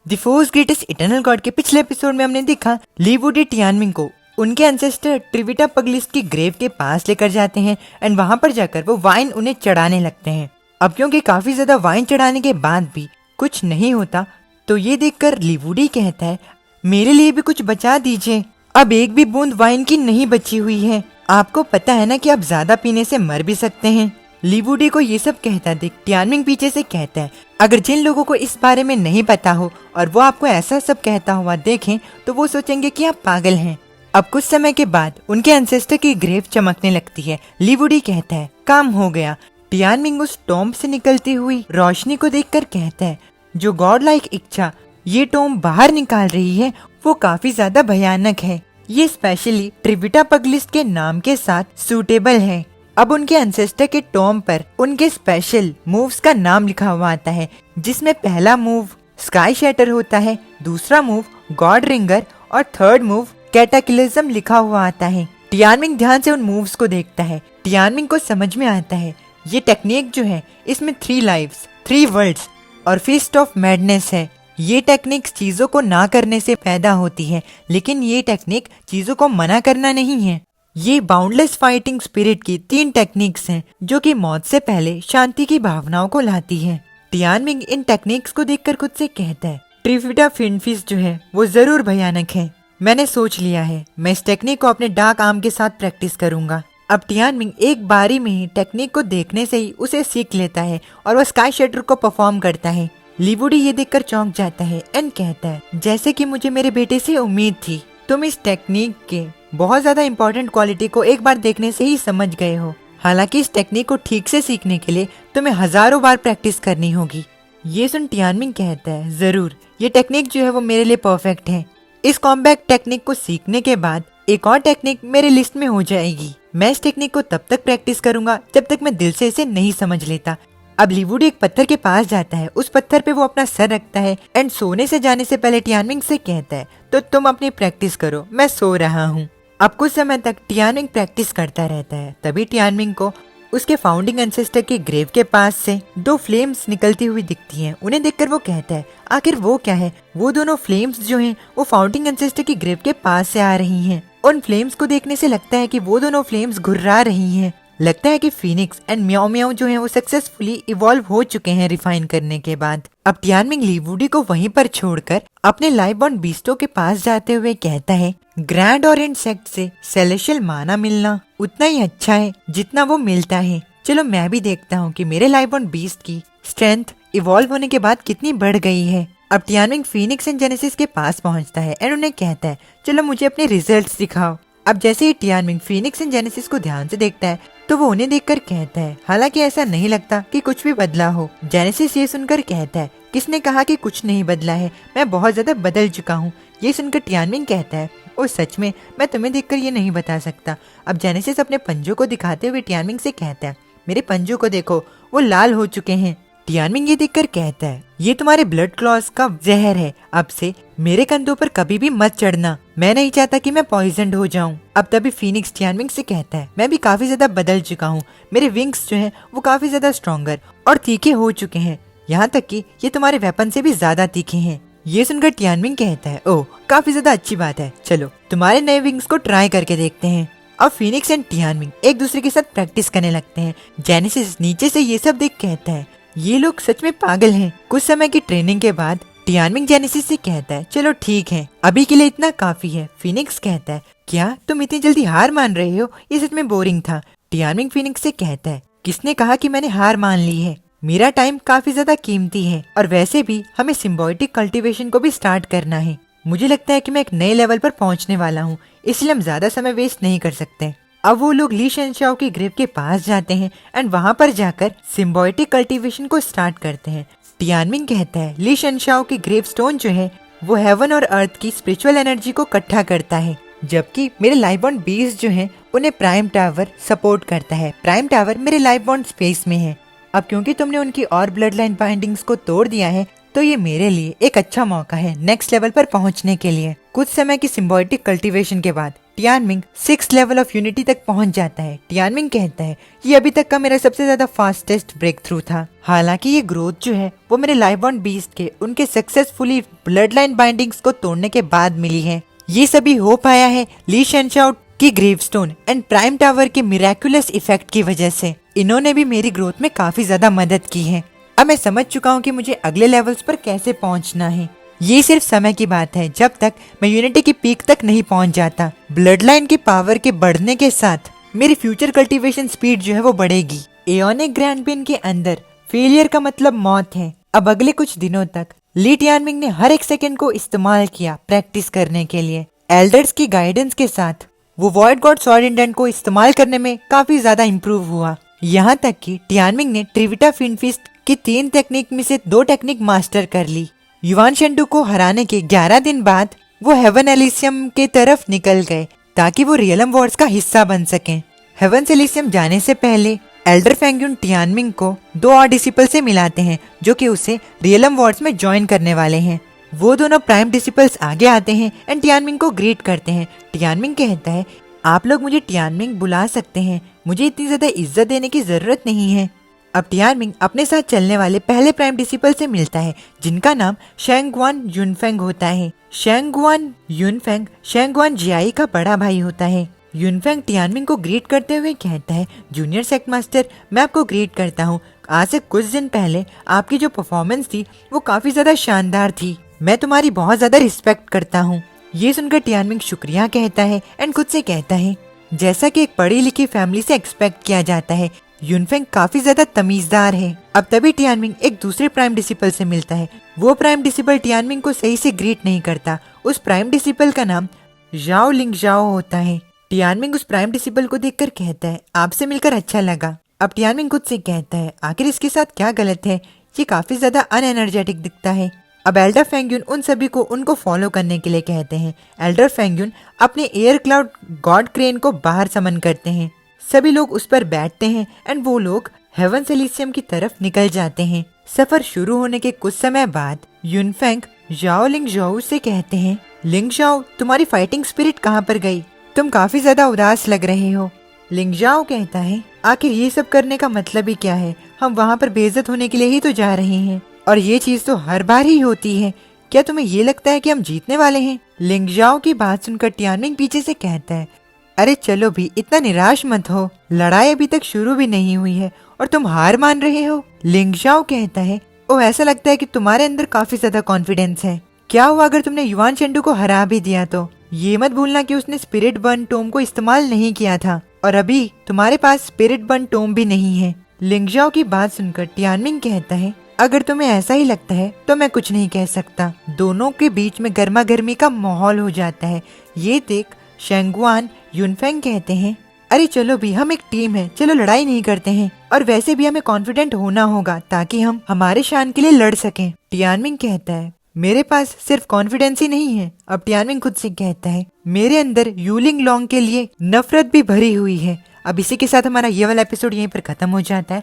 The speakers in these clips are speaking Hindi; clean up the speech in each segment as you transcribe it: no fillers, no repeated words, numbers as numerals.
The force greatest eternal God के पिछले एपिसोड में हमने देखा ली वुडी टियानमिंग को उनके एंसेस्टर ट्रिविटा पगलिस्ट की ग्रेव के पास लेकर जाते हैं एंड वहाँ पर जाकर वो वाइन उन्हें चढ़ाने लगते हैं। अब क्योंकि काफी ज्यादा वाइन चढ़ाने के बाद भी कुछ नहीं होता तो ये देखकर ली वुडी कहता है मेरे लिए भी कुछ बचा दीजिए, अब एक भी बूंद वाइन की नहीं बची हुई है। आपको पता है ना कि आप ज्यादा पीने से मर भी सकते हैं। ली वुडी को ये सब कहता देख टियानमिंग पीछे से कहता है अगर जिन लोगों को इस बारे में नहीं पता हो और वो आपको ऐसा सब कहता हुआ देखें तो वो सोचेंगे कि आप पागल हैं। अब कुछ समय के बाद उनके एंसेस्टर की ग्रेव चमकने लगती है। ली वुडी कहता है काम हो गया। टियानमिंग उस टॉम्ब से निकलती हुई रोशनी को देखकर कहता है जो गॉड लाइक इच्छा ये टॉम्ब बाहर निकाल रही है वो काफी ज्यादा भयानक है। ये स्पेशली ट्रिविटा पगलिस्ट के नाम के साथ सूटेबल है। अब उनके एंसेस्टर के टॉम्ब पर उनके स्पेशल मूव्स का नाम लिखा हुआ आता है जिसमें पहला मूव स्काई शैटर होता है, दूसरा मूव गॉड रिंगर और थर्ड मूव कैटाक्लिज्म लिखा हुआ आता है। टियानमिंग ध्यान से उन मूव्स को देखता है। टियानमिंग को समझ में आता है ये टेक्निक जो है इसमें 3 लाइव्स, 3 वर्ल्ड्स और फिस्ट ऑफ मैडनेस है। ये टेक्निक चीजों को ना करने से पैदा होती है लेकिन ये टेक्निक चीजों को मना करना नहीं है। ये बाउंडलेस फाइटिंग स्पिरिट की 3 टेक्निक्स हैं जो कि मौत से पहले शांति की भावनाओं को लाती है। टियानमिंग इन टेक्निक्स को देखकर खुद से कहता है ट्रिविटा फिनफिश जो है वो जरूर भयानक है। मैंने सोच लिया है मैं इस टेक्निक को अपने डार्क आर्म के साथ प्रैक्टिस करूंगा। अब टियानमिंग एक बारी में ही टेक्निक को देखने से ही उसे सीख लेता है और वह स्काई शैटर को परफॉर्म करता है। ली वुडी ये देखकर चौंक जाता है एंड कहता है जैसे कि मुझे मेरे बेटे से उम्मीद थी, तुम इस टेक्निक के बहुत ज्यादा इम्पोर्टेंट क्वालिटी को एक बार देखने से ही समझ गए हो। हालांकि इस टेक्निक को ठीक से सीखने के लिए तुम्हें हजारों बार प्रैक्टिस करनी होगी। ये सुन टियानमिंग कहता है जरूर, ये टेक्निक जो है वो मेरे लिए परफेक्ट है। इस कॉम्बैट टेक्निक को सीखने के बाद एक और टेक्निक मेरे लिस्ट में हो जाएगी। मैं इस टेक्निक को तब तक प्रैक्टिस करूंगा जब तक मैं दिल से इसे नहीं समझ लेता। अब ली वुडी एक पत्थर के पास जाता है, उस पत्थर पे वो अपना सर रखता है एंड सोने से जाने से पहले टियानमिंग से कहता है तो तुम अपनी प्रैक्टिस करो, मैं सो रहा हूँ। अब कुछ समय तक टियानमिंग प्रैक्टिस करता रहता है। तभी टियानमिंग को उसके फाउंडिंग एंसेस्टर के ग्रेव के पास से 2 फ्लेम्स निकलती हुई दिखती हैं। उन्हें देखकर वो कहता है आखिर वो क्या है। वो दोनों फ्लेम्स जो हैं वो फाउंडिंग एंसेस्टर की ग्रेव के पास से आ रही हैं। उन फ्लेम्स को देखने से लगता है कि वो दोनों फ्लेम्स घुर्रा रही हैं। लगता है कि फीनिक्स एंड म्याओ म्याओ जो है वो सक्सेसफुली इवॉल्व हो चुके हैं रिफाइन करने के बाद। अब टियानमिंग ली वुडी को वहीं पर छोड़कर अपने लाइव बॉर्न बीस्टों के पास जाते हुए कहता है ग्रैंड और इंसेक्ट से सेलेशियल माना मिलना उतना ही अच्छा है जितना वो मिलता है। चलो मैं भी देखता हूँ कि मेरे लाइव बॉर्न बीस्ट की स्ट्रेंथ इवॉल्व होने के बाद कितनी बढ़ गई है। अब टियानमिंग फीनिक्स एंड जेनेसिस के पास पहुँचता है एंड उन्हें कहता है चलो मुझे अपने रिजल्ट्स दिखाओ। अब जैसे ही टियानमिंग फीनिक्स एंड जेनेसिस को ध्यान से देखता है तो वो उन्हें देखकर कहता है हालांकि ऐसा नहीं लगता कि कुछ भी बदला हो। जेनेसिस ये सुनकर कहता है किसने कहा कि कुछ नहीं बदला है, मैं बहुत ज्यादा बदल चुका हूँ। ये सुनकर टियानमिंग कहता है ओ सच में, मैं तुम्हें देखकर ये नहीं बता सकता। अब जेनेसिस अपने पंजों को दिखाते हुए टियानमिंग से कहता है मेरे पंजों को देखो, वो लाल हो चुके हैं। टियानमिंग ये देखकर कहता है ये तुम्हारे ब्लड क्लॉज का जहर है, अब से मेरे कंधों पर कभी भी मत चढ़ना, मैं नहीं चाहता कि मैं पॉइजन्ड हो जाऊं। अब तभी फीनिक्स टियानमिंग से कहता है मैं भी काफी ज्यादा बदल चुका हूँ, मेरे विंग्स जो हैं वो काफी ज्यादा स्ट्रॉन्गर और तीखे हो चुके हैं, यहाँ तक कि ये तुम्हारे वेपन से भी ज्यादा तीखे हैं। ये सुनकर टियानमिंग कहता है ओह काफी ज्यादा अच्छी बात है, चलो तुम्हारे नए विंग्स को ट्राई करके देखते हैं। अब फीनिक्स एंड टियानमिंग एक दूसरे के साथ प्रैक्टिस करने लगते हैं। जेनेसिस नीचे से ये सब देख कहता है ये लोग सच में पागल हैं। कुछ समय की ट्रेनिंग के बाद टियानमिंग जेनेसिस से कहता है चलो ठीक है, अभी के लिए इतना काफी है। फीनिक्स कहता है क्या तुम इतनी जल्दी हार मान रहे हो, ये सच में बोरिंग था। टियानमिंग फीनिक्स से कहता है किसने कहा कि मैंने हार मान ली है, मेरा टाइम काफी ज्यादा कीमती है और वैसे भी हमें सिम्बायोटिक कल्टीवेशन को भी स्टार्ट करना है। मुझे लगता है कि मैं एक नए लेवल पर पहुंचने वाला हूँ, इसलिए हम ज्यादा समय वेस्ट नहीं कर सकते। अब वो लोग ली शेनशाओ की ग्रेव के पास जाते हैं एंड वहाँ पर जाकर सिम्बायोटिक कल्टीवेशन को स्टार्ट करते हैं। टियानमिंग कहता है ली शेनशाओ की ग्रेव स्टोन जो है वो हेवन और अर्थ की स्पिरिचुअल एनर्जी को इकट्ठा करता है, जबकि मेरे लाइव बॉर्न बीस्ट जो है उन्हें प्राइम टावर सपोर्ट करता है। प्राइम टावर मेरे लाइव बॉर्न स्पेस में है। अब क्योंकि तुमने उनकी और ब्लड लाइन बाइंडिंग्स को तोड़ दिया है तो ये मेरे लिए एक अच्छा मौका है नेक्स्ट लेवल पर पहुंचने के लिए। कुछ समय की सिम्बायोटिक कल्टीवेशन के बाद टियानमिंग 6 लेवल ऑफ यूनिटी तक पहुंच जाता है। टियानमिंग कहता है ये अभी तक का मेरा सबसे ज्यादा फास्टेस्ट ब्रेक थ्रू था। हालांकि ये ग्रोथ जो है वो मेरे लाइफ बॉन्ड बीस्ट के उनके सक्सेसफुली ब्लड लाइन बाइंडिंग्स को तोड़ने के बाद मिली है। ये सभी हो पाया है ली शेनशाओ की ग्रेवस्टोन एंड प्राइम टावर के मिराकुलस इफेक्ट की वजह से। इन्होंने भी मेरी ग्रोथ में काफी ज्यादा मदद की है। अब मैं समझ चुका हूँ कि मुझे अगले लेवल्स पर कैसे पहुँचना है। ये सिर्फ समय की बात है जब तक मैं यूनिटी की पीक तक नहीं पहुंच जाता। ब्लड लाइन की पावर के बढ़ने के साथ मेरी फ्यूचर कल्टीवेशन स्पीड जो है वो बढ़ेगी। एओनिक ग्रैंडपिन के अंदर फेलियर का मतलब मौत है। अब अगले कुछ दिनों तक ली टियानमिंग ने हर एक सेकंड को इस्तेमाल किया प्रैक्टिस करने के लिए। एल्डर्स की गाइडेंस के साथ वो वॉइड गॉड स्वॉर्ड इंडेंट को इस्तेमाल करने में काफी ज्यादा इम्प्रूव हुआ। यहाँ तक कि टियानमिंग ने ट्रिविटा फिनफिस्ट की 3 टेक्निक में से 2 टेक्निक मास्टर कर ली। युवान शेंडू को हराने के 11 दिन बाद वो हेवन एलिसियम के तरफ निकल गए ताकि वो रियलम वॉर्स का हिस्सा बन सकें। हेवन एलिसियम जाने से पहले एल्डर फेंग्यून टियानमिंग को 2 और डिसिपल से मिलाते हैं जो कि उसे रियलम वॉर्स में ज्वाइन करने वाले हैं। वो दोनों प्राइम डिसिपल्स आगे आते हैं एंड टियानमिंग को ग्रीट करते हैं। टियानमिंग कहता है आप लोग मुझे टियानमिंग बुला सकते हैं, मुझे इतनी ज्यादा इज्जत देने की जरूरत नहीं है। अब टियानमिंग अपने साथ चलने वाले पहले प्राइम डिसिपल से मिलता है जिनका नाम शेंगुआन युनफेंग होता है। शेंगुआन युनफेंग शेंगुआन जियाई का बड़ा भाई होता है। युनफेंग टियानमिंग को ग्रीट करते हुए कहता है जूनियर सेक्ट मास्टर, मैं आपको ग्रीट करता हूँ। आज से कुछ दिन पहले आपकी जो परफॉर्मेंस थी वो काफी ज्यादा शानदार थी। मैं तुम्हारी बहुत ज्यादा रिस्पेक्ट करता हूँ। ये सुनकर टियानमिंग शुक्रिया कहता है एंड खुद से कहता है जैसा कि एक पढ़ी लिखी फैमिली से एक्सपेक्ट किया जाता है युनफेंग काफी ज्यादा तमीजदार है। अब तभी टियानमिंग एक दूसरे प्राइम डिसिपल से मिलता है। वो प्राइम डिसिपल टियानमिंग को सही से ग्रीट नहीं करता। उस प्राइम डिसिपल का नाम जाओ लिंग जाओ होता है। टियानमिंग उस प्राइम डिसिपल को देखकर कहता है आपसे मिलकर अच्छा लगा। अब टियानमिंग खुद से कहता है आखिर इसके साथ क्या गलत है, ये काफी ज्यादा अनएनर्जेटिक दिखता है। अब एल्डर फेंग्यून उन सभी को उनको फॉलो करने के लिए कहते हैं। एल्डर फेंग्यून अपने एयर क्लाउड गॉड क्रेन को बाहर समन करते हैं। सभी लोग उस पर बैठते हैं एंड वो लोग हेवन एलिसियम की तरफ निकल जाते हैं। सफर शुरू होने के कुछ समय बाद युनफेंग जाओ लिंग जाओ से कहते हैं लिंग जाओ तुम्हारी फाइटिंग स्पिरिट कहाँ पर गई, तुम काफी ज्यादा उदास लग रहे हो। लिंग जाओ कहता है आखिर ये सब करने का मतलब ही क्या है, हम वहाँ पर बेइज्जत होने के लिए ही तो जा रहे हैं और ये चीज तो हर बार ही होती है। क्या तुम्हें ये लगता है कि हम जीतने वाले हैं? लिंग जाओ की बात सुनकर टियानमिंग पीछे से कहता है अरे चलो भी इतना निराश मत हो, लड़ाई अभी तक शुरू भी नहीं हुई है और तुम हार मान रहे हो। लिंग जाओ कहता है ओ ऐसा लगता है कि तुम्हारे अंदर काफी ज्यादा कॉन्फिडेंस है। क्या हुआ अगर तुमने युवान शेंडू को हरा भी दिया तो? ये मत भूलना कि उसने स्पिरिट बर्न टोम को इस्तेमाल नहीं किया था और अभी तुम्हारे पास स्पिरिट बर्न टोम भी नहीं है। लिंग जाओ की बात सुनकर टियानमिंग कहता है अगर तुम्हें ऐसा ही लगता है तो मैं कुछ नहीं कह सकता। दोनों के बीच में गर्मा गर्मी का माहौल हो जाता है। ये देख शेंगुआन युनफेंग कहते हैं अरे चलो भी हम एक टीम है, चलो लड़ाई नहीं करते हैं और वैसे भी हमें कॉन्फिडेंट होना होगा ताकि हम हमारे शान के लिए लड़ सकें। टियानमिंग कहता है मेरे पास सिर्फ कॉन्फिडेंस ही नहीं है। अब टियानमिंग खुद से कहता है मेरे अंदर यूलिंग लॉन्ग के लिए नफरत भी भरी हुई है। अब इसी के साथ हमारा ये वाला एपिसोड यहीं पर खत्म हो जाता है।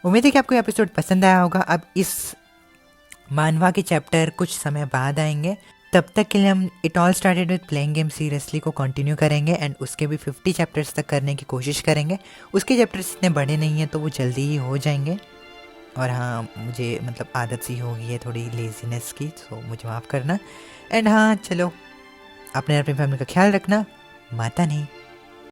उम्मीद है कि आपको एपिसोड पसंद आया होगा। अब इस मानवा के चैप्टर कुछ समय बाद आएंगे, तब तक के लिए हम it all started with playing game seriously को कंटिन्यू करेंगे एंड उसके भी 50 चैप्टर्स तक करने की कोशिश करेंगे। उसके चैप्टर्स इतने बड़े नहीं हैं तो वो जल्दी ही हो जाएंगे। और हाँ मुझे मतलब आदत सी हो गई है थोड़ी लेजीनेस की, तो मुझे माफ़ करना। एंड हाँ चलो अपने फैमिली का ख्याल रखना, माता नहीं